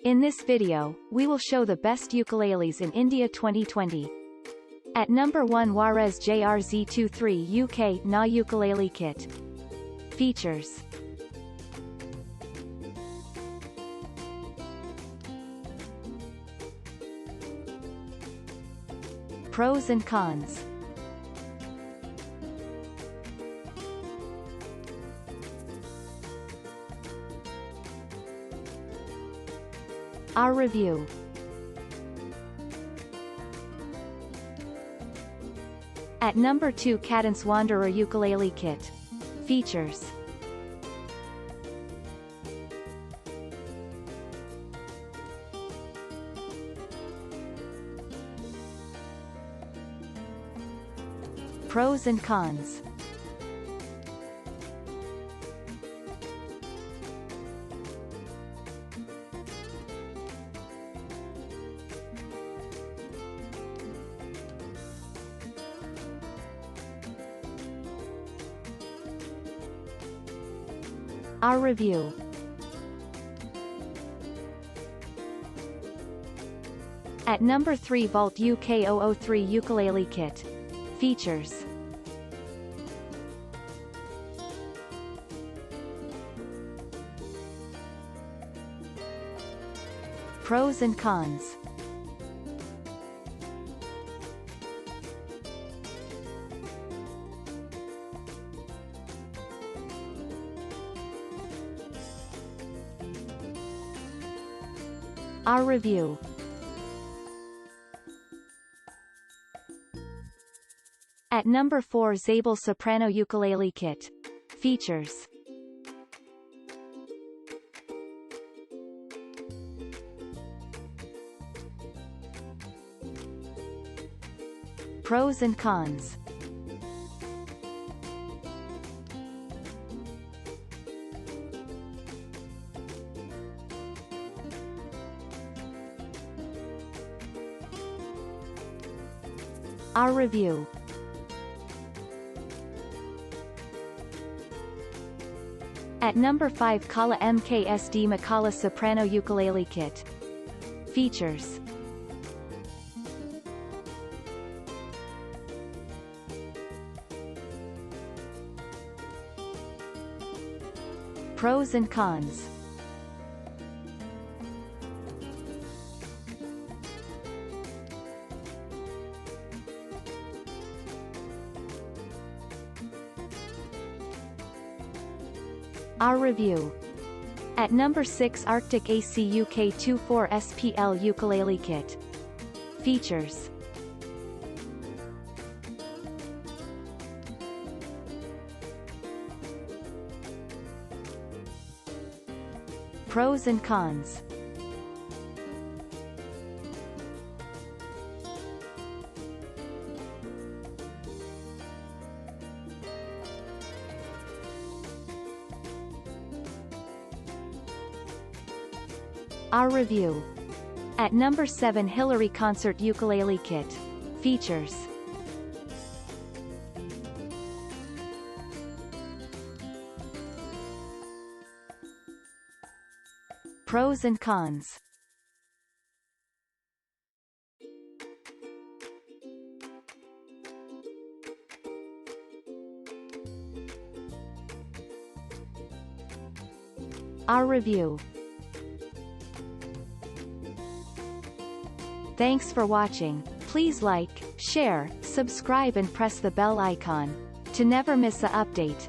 In this video, we will show the best ukuleles in India 2020. At number 1, Juarez JRZ23 UK Na Ukulele Kit. Features. Pros and cons. Our review. At number 2, Kadence Wanderer Ukulele Kit. Features. Pros and cons. Our review. At number 3, Vault UK 003 Ukulele Kit. Features. Pros and cons. Our review. At number 4, Zabel Soprano Ukulele Kit. Features. Pros and cons. Our review. At number 5, Makala MKSD Makala Soprano Ukulele Kit. Features. Pros and cons. Our review. At number 6, Arctic AC UK 24 SPL Ukulele Kit. Features. Pros and cons. Our review. At number 7, Hilary Concert Ukulele Kit. Features. Pros and cons. Our review. Thanks for watching. Please like, share, subscribe and press the bell icon to never miss an update.